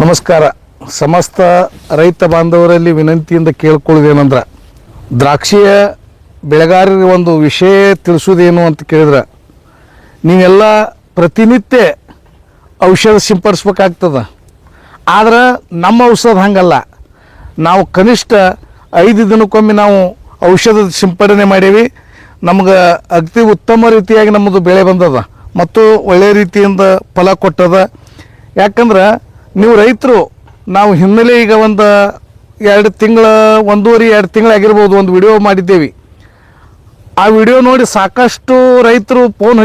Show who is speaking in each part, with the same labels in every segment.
Speaker 1: ನಮಸ್ಕಾರ. ಸಮಸ್ತ ರೈತ ಬಾಂಧವರಲ್ಲಿ ವಿನಂತಿಯಿಂದ ಕೇಳ್ಕೊಳ್ಳೋದೇನಂದ್ರೆ, ದ್ರಾಕ್ಷಿಯ ಬೆಳೆಗಾರರಿಗೆ ಒಂದು ವಿಷಯ ತಿಳಿಸೋದೇನು ಅಂತ ಕೇಳಿದ್ರೆ, ನೀವೆಲ್ಲ ಪ್ರತಿನಿತ್ಯ ಔಷಧ ಸಿಂಪಡಿಸ್ಬೇಕಾಗ್ತದೆ. ಆದ್ರೆ ನಮ್ಮ ಔಷಧ ಹಂಗಲ್ಲ. ನಾವು ಕನಿಷ್ಠ 5 ದಿನಕ್ಕೊಮ್ಮೆ ನಾವು ಔಷಧದ ಸಿಂಪಡಣೆ ಮಾಡೀವಿ. ನಮ್ಗೆ ಅತಿ ಉತ್ತಮ ರೀತಿಯಾಗಿ ನಮ್ಮದು ಬೆಳೆ ಬಂದದ ಮತ್ತು ಒಳ್ಳೆಯ ರೀತಿಯಿಂದ ಫಲ ಕೊಟ್ಟದ. ಯಾಕಂದ್ರೆ ನೀವು ರೈತರು, ನಾವು ಹಿನ್ನೆಲೆ ಈಗ ಒಂದು 2 ತಿಂಗಳು 1.5-2 ತಿಂಗಳಾಗಿರ್ಬೋದು ಒಂದು ವಿಡಿಯೋ ಮಾಡಿದ್ದೇವೆ. ಆ ವಿಡಿಯೋ ನೋಡಿ ಸಾಕಷ್ಟು ರೈತರು ಫೋನ್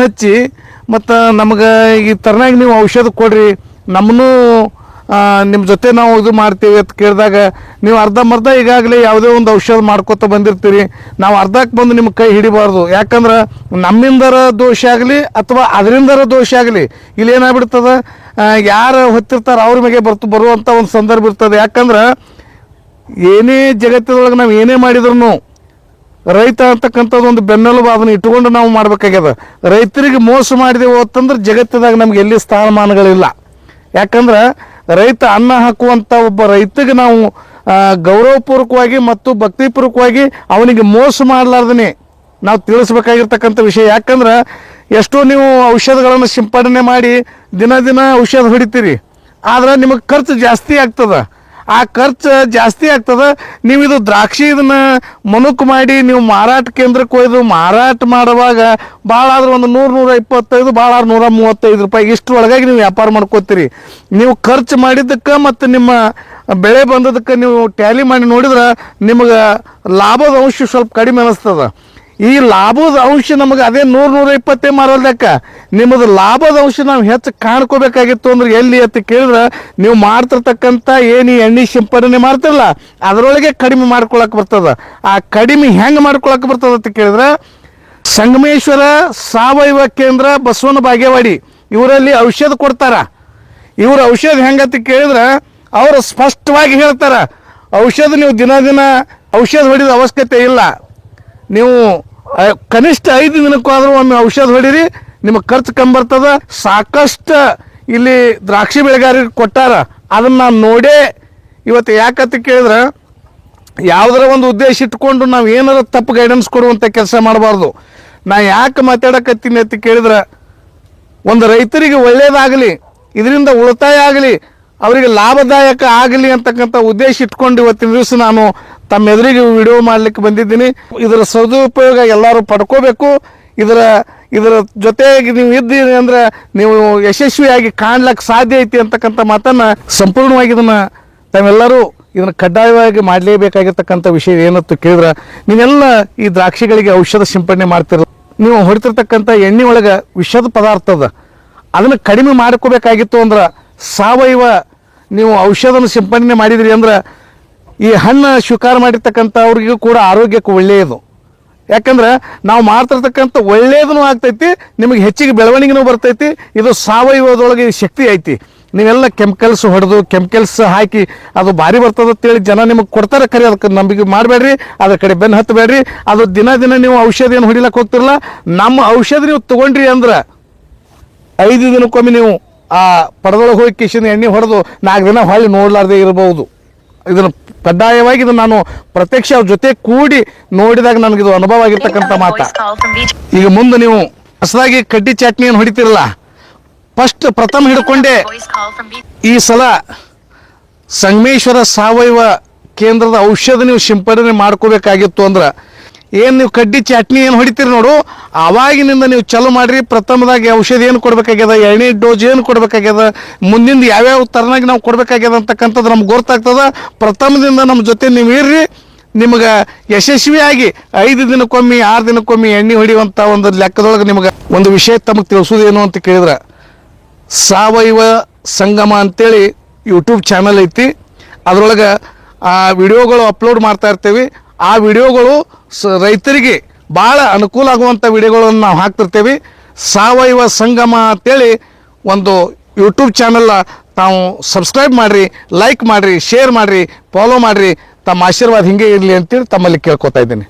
Speaker 1: ಹಚ್ಚಿ ಮತ್ತು ನಮಗೆ ಈ ಥರನಾಗಿ ನೀವು ಔಷಧ ಕೊಡ್ರಿ, ನಮ್ಮನ್ನು ನಿಮ್ಮ ಜೊತೆ ನಾವು ಇದು ಮಾಡ್ತೀವಿ ಅಂತ ಕೇಳಿದಾಗ, ನೀವು ಅರ್ಧಂಬರ್ಧ ಈಗಾಗಲೇ ಯಾವುದೇ ಒಂದು ಔಷಧ ಮಾಡ್ಕೊತ ಬಂದಿರ್ತೀರಿ. ನಾವು ಅರ್ಧಕ್ಕೆ ಬಂದು ನಿಮ್ಮ ಕೈ ಹಿಡಿಬಾರ್ದು. ಯಾಕಂದ್ರೆ ನಮ್ಮಿಂದರ ದೋಷ ಆಗಲಿ ಅಥವಾ ಅದರಿಂದರ ದೋಷ ಆಗಲಿ, ಇಲ್ಲೇನಾಗ್ಬಿಡ್ತದೆ, ಯಾರು ಹೊತ್ತಿರ್ತಾರೆ ಅವ್ರ ಮೇಲೆ ಬರುವಂಥ ಒಂದು ಸಂದರ್ಭ ಇರ್ತದೆ. ಯಾಕಂದ್ರೆ ಏನೇ ಜಗತ್ತಿನೊಳಗೆ ನಾವು ಏನೇ ಮಾಡಿದ್ರು ರೈತ ಅಂತಕ್ಕಂಥದ್ದು ಒಂದು ಬೆನ್ನೆಲುಬು, ಅದನ್ನು ಇಟ್ಕೊಂಡು ನಾವು ಮಾಡಬೇಕಾಗ್ಯದ. ರೈತರಿಗೆ ಮೋಸ ಮಾಡಿದೆವು ಅಂತಂದ್ರೆ ಜಗತ್ತಿದಾಗ ನಮ್ಗೆ ಎಲ್ಲಿ ಸ್ಥಾನಮಾನಗಳಿಲ್ಲ. ಯಾಕಂದ್ರೆ ರೈತ ಅನ್ನ ಹಾಕುವಂಥ ಒಬ್ಬ ರೈತಗೆ ನಾವು ಗೌರವಪೂರ್ವಕವಾಗಿ ಮತ್ತು ಭಕ್ತಿಪೂರ್ವಕವಾಗಿ ಅವನಿಗೆ ಮೋಸ ಮಾಡಲಾರ್ದೇ ನಾವು ತಿಳಿಸ್ಬೇಕಾಗಿರ್ತಕ್ಕಂಥ ವಿಷಯ. ಯಾಕಂದ್ರೆ ಎಷ್ಟೋ ನೀವು ಔಷಧಗಳನ್ನು ಸಿಂಪಡಣೆ ಮಾಡಿ ದಿನ ಔಷಧ ಹೊಡಿತೀರಿ, ಆದ್ರೆ ನಿಮಗೆ ಖರ್ಚು ಜಾಸ್ತಿ ಆಗ್ತದೆ. ಆ ಖರ್ಚು ಜಾಸ್ತಿ ಆಗ್ತದೆ. ನೀವು ಇದು ದ್ರಾಕ್ಷಿ ಇದನ್ನು ಮನುಕು ಮಾಡಿ ನೀವು ಮಾರಾಟ ಕೇಂದ್ರಕ್ಕೆ ಒಯ್ದು ಮಾರಾಟ ಮಾಡುವಾಗ ಭಾಳ ಆದ್ರೆ ಒಂದು 100-125, ಭಾಳ 135 ರೂಪಾಯಿ ಇಷ್ಟರೊಳಗಾಗಿ ನೀವು ವ್ಯಾಪಾರ ಮಾಡ್ಕೋತೀರಿ. ನೀವು ಖರ್ಚು ಮಾಡಿದ್ದಕ್ಕೆ ಮತ್ತು ನಿಮ್ಮ ಬೆಳೆ ಬಂದದಕ್ಕೆ ನೀವು ಟ್ಯಾಲಿ ಮಾಡಿ ನೋಡಿದ್ರೆ ನಿಮಗೆ ಲಾಭದ ಅಂಶ ಸ್ವಲ್ಪ ಕಡಿಮೆ ಅನ್ನಿಸ್ತದೆ. ಈ ಲಾಭದ ಅಂಶ ನಮಗೆ ಅದೇ 100-120 ಮಾರೋದಕ್ಕೆ ನಿಮ್ಮದು ಲಾಭದ ಅಂಶ ನಾವು ಹೆಚ್ಚು ಕಾಣ್ಕೋಬೇಕಾಗಿತ್ತು ಅಂದ್ರೆ ಎಲ್ಲಿ ಅಂತ ಕೇಳಿದ್ರೆ, ನೀವು ಮಾಡ್ತಿರ್ತಕ್ಕಂಥ ಏನು ಎಣ್ಣೆ ಸಿಂಪಡಣೆ ಮಾಡ್ತಿರಲ್ಲ ಅದರೊಳಗೆ ಕಡಿಮೆ ಮಾಡ್ಕೊಳಕ್ಕೆ ಬರ್ತದೆ. ಆ ಕಡಿಮೆ ಹೆಂಗೆ ಮಾಡ್ಕೊಳಕ್ಕೆ ಬರ್ತದೆ ಅಂತ ಕೇಳಿದ್ರೆ, ಸಂಗಮೇಶ್ವರ ಸಾವಯವ ಕೇಂದ್ರ ಬಸವನ ಬಾಗೇವಾಡಿ ಇವರಲ್ಲಿ ಔಷಧ ಕೊಡ್ತಾರ. ಇವ್ರ ಔಷಧ ಹೆಂಗಂತ ಕೇಳಿದ್ರೆ ಅವರು ಸ್ಪಷ್ಟವಾಗಿ ಹೇಳ್ತಾರೆ, ಔಷಧ ನೀವು ದಿನ ಔಷಧ ಹೊಡಿದ ಅವಶ್ಯಕತೆ ಇಲ್ಲ. ನೀವು ಕನಿಷ್ಠ 5 ದಿನಕ್ಕಾದರೂ ಒಮ್ಮೆ ಔಷಧ ಹೊಡೀರಿ, ನಿಮಗೆ ಖರ್ಚು ಕಮ್ಮಿ ಬರ್ತದೆ. ಸಾಕಷ್ಟು ಇಲ್ಲಿ ದ್ರಾಕ್ಷಿ ಬೆಳೆಗಾರರಿಗೆ ಕೊಟ್ಟಾರ. ಅದನ್ನು ನಾನು ನೋಡೇ ಇವತ್ತು ಯಾಕಂತ ಕೇಳಿದ್ರೆ, ಯಾವುದರ ಒಂದು ಉದ್ದೇಶ ಇಟ್ಕೊಂಡು ನಾವು ಏನಾರ ತಪ್ಪು ಗೈಡೆನ್ಸ್ ಕೊಡುವಂಥ ಕೆಲಸ ಮಾಡಬಾರ್ದು. ನಾ ಯಾಕೆ ಮಾತಾಡಕತ್ತೀನಿ ಅಂತ ಕೇಳಿದ್ರೆ, ಒಂದು ರೈತರಿಗೆ ಒಳ್ಳೆಯದಾಗಲಿ, ಇದರಿಂದ ಉಳಿತಾಯ ಆಗಲಿ, ಅವರಿಗೆ ಲಾಭದಾಯಕ ಆಗಲಿ ಅಂತಕ್ಕಂಥ ಉದ್ದೇಶ ಇಟ್ಕೊಂಡು ಇವತ್ತಿನ ದಿವಸ ನಾನು ತಮ್ಮ ಎದುರಿಗೆ ವಿಡಿಯೋ ಮಾಡಲಿಕ್ಕೆ ಬಂದಿದ್ದೀನಿ. ಇದರ ಸದುಪಯೋಗ ಎಲ್ಲರೂ ಪಡ್ಕೋಬೇಕು. ಇದರ ಜೊತೆಗೆ ನೀವು ಇದ್ದೀರಿ ಅಂದರೆ ನೀವು ಯಶಸ್ವಿಯಾಗಿ ಕಾಣ್ಲಿಕ್ಕೆ ಸಾಧ್ಯ ಐತಿ ಅಂತಕ್ಕಂಥ ಮಾತನ್ನು ಸಂಪೂರ್ಣವಾಗಿ ತಾವೆಲ್ಲರೂ ಇದನ್ನು ಕಡ್ಡಾಯವಾಗಿ ಮಾಡಲೇಬೇಕಾಗಿರ್ತಕ್ಕಂಥ ವಿಷಯ ಏನಂತ ಕೇಳಿದ್ರೆ, ನೀವೆಲ್ಲ ಈ ದ್ರಾಕ್ಷಿಗಳಿಗೆ ಔಷಧ ಸಿಂಪಡಣೆ ಮಾಡ್ತಿರಲ್ಲ, ನೀವು ಹೊಡಿತಿರ್ತಕ್ಕಂಥ ಎಣ್ಣೆ ಒಳಗೆ ವಿಷದ ಪದಾರ್ಥ ಅದ. ಅದನ್ನು ಕಡಿಮೆ ಮಾಡ್ಕೋಬೇಕಾಗಿತ್ತು ಅಂದ್ರೆ ಸಾವಯವ ನೀವು ಔಷಧನ ಸಿಂಪಡಣೆ ಮಾಡಿದ್ರಿ ಅಂದ್ರೆ ಈ ಹಣ್ಣು ಸ್ವೀಕಾರ ಮಾಡಿರ್ತಕ್ಕಂಥ ಅವ್ರಿಗೂ ಕೂಡ ಆರೋಗ್ಯಕ್ಕೆ ಒಳ್ಳೆಯದು. ಯಾಕಂದ್ರೆ ನಾವು ಮಾಡ್ತಿರ್ತಕ್ಕಂಥ ಒಳ್ಳೆಯದೂ ಆಗ್ತೈತಿ, ನಿಮಗೆ ಹೆಚ್ಚಿಗೆ ಬೆಳವಣಿಗೆನೂ ಬರ್ತೈತಿ. ಇದು ಸಾವಯವದೊಳಗೆ ಶಕ್ತಿ ಐತಿ. ನೀವೆಲ್ಲ ಕೆಮಿಕಲ್ಸ್ ಹೊಡೆದು ಕೆಮಿಕಲ್ಸ್ ಹಾಕಿ ಅದು ಭಾರಿ ಬರ್ತದೆ ಅಂತೇಳಿ ಜನ ನಿಮಗೆ ಕೊಡ್ತಾರೆ. ಖರೆ ಅದಕ್ಕೆ ನಂಬಿಕೆ ಮಾಡಬೇಡ್ರಿ, ಅದ್ರ ಕಡೆ ಬೆನ್ನು ಹತ್ತಬೇಡ್ರಿ. ಅದು ದಿನ ನೀವು ಔಷಧ ಏನು ಹೊಡಿಲಕ್ಕೆ ಹೋಗ್ತಿರಲ್ಲ, ನಮ್ಮ ಔಷಧ ನೀವು ತೊಗೊಂಡ್ರಿ ಅಂದ್ರೆ 5 ದಿನಕ್ಕೊಮ್ಮೆ ನೀವು ಆ ಪಡದೊಳಗೆ ಹೋಗಿ ಕಿಶನ್ ಎಣ್ಣೆ ಹೊಡೆದು 4 ದಿನ ಹೊಳ್ಳಿ ನೋಡಲಾರ್ದೇ ಇರಬಹುದು. ಇದನ್ನು ಕಡ್ಡಾಯವಾಗಿ ಇದನ್ನು ನಾನು ಪ್ರತ್ಯಕ್ಷ ಅವ್ರ ಜೊತೆ ಕೂಡಿ ನೋಡಿದಾಗ ನನಗಿದು ಅನುಭವ ಆಗಿರ್ತಕ್ಕಂಥ ಮಾತ. ಈಗ ಮುಂದೆ ನೀವು ಹೊಸದಾಗಿ ಕಡ್ಡಿ ಚಟ್ನಿಯನ್ನು ಹೊಡಿತಿರಲ್ಲ, ಪ್ರಥಮ ಹಿಡ್ಕೊಂಡೆ ಈ ಸಲ ಸಂಗಮೇಶ್ವರ ಸಾವಯವ ಕೇಂದ್ರದ ಔಷಧ ನೀವು ಸಿಂಪಡಣೆ ಮಾಡ್ಕೋಬೇಕಾಗಿತ್ತು ಅಂದ್ರೆ, ಏನು ನೀವು ಕಡ್ಡಿ ಚಟ್ನಿ ಏನು ಹೊಡಿತೀರಿ ನೋಡು, ಆವಾಗಿನಿಂದ ನೀವು ಚಾಲು ಮಾಡಿರಿ. ಪ್ರಥಮದಾಗಿ ಔಷಧ ಏನು ಕೊಡಬೇಕಾಗ್ಯದ, ಎಣ್ಣೆ ಡೋಸ್ ಏನು ಕೊಡಬೇಕಾಗ್ಯದ, ಮುಂದಿಂದ ಯಾವ್ಯಾವ ಥರನಾಗಿ ನಾವು ಕೊಡಬೇಕಾಗ್ಯದ ಅಂತಕ್ಕಂಥದ್ದು ನಮ್ಗೆ ಗೊತ್ತಾಗ್ತದೆ. ಪ್ರಥಮದಿಂದ ನಮ್ಮ ಜೊತೆ ನೀವು ಇರ್ರಿ. ನಿಮಗೆ ಯಶಸ್ವಿಯಾಗಿ 5 ದಿನಕ್ಕೊಮ್ಮೆ 6 ದಿನಕ್ಕೊಮ್ಮೆ ಎಣ್ಣೆ ಹೊಡಿಯುವಂಥ ಒಂದು ಲೆಕ್ಕದೊಳಗೆ ನಿಮಗೆ ಒಂದು ವಿಷಯ ತಮಗೆ ತಿಳಿಸೋದೇನು ಅಂತ ಕೇಳಿದ್ರೆ, ಸಾವಯವ ಸಂಗಮ ಅಂತೇಳಿ ಯೂಟ್ಯೂಬ್ ಚಾನಲ್ ಐತಿ. ಅದರೊಳಗೆ ಆ ವಿಡಿಯೋಗಳು ಅಪ್ಲೋಡ್ ಮಾಡ್ತಾ ಇರ್ತೀವಿ. ಆ ವಿಡಿಯೋಗಳು ರೈತರಿಗೆ ಭಾಳ ಅನುಕೂಲ ಆಗುವಂಥ ವಿಡಿಯೋಗಳನ್ನು ನಾವು ಹಾಕ್ತಿರ್ತೇವೆ. ಸಾವಯವ ಸಂಗಮ ಅಂತೇಳಿ ಒಂದು ಯೂಟ್ಯೂಬ್ ಚಾನಲ್ ತಾವು ಸಬ್ಸ್ಕ್ರೈಬ್ ಮಾಡಿರಿ, ಲೈಕ್ ಮಾಡಿರಿ, ಶೇರ್ ಮಾಡಿರಿ, ಫಾಲೋ ಮಾಡಿರಿ. ತಮ್ಮ ಆಶೀರ್ವಾದ ಹಿಂಗೆ ಇರಲಿ ಅಂತೇಳಿ ತಮ್ಮಲ್ಲಿ ಕೇಳ್ಕೊತಾ ಇದ್ದೀನಿ.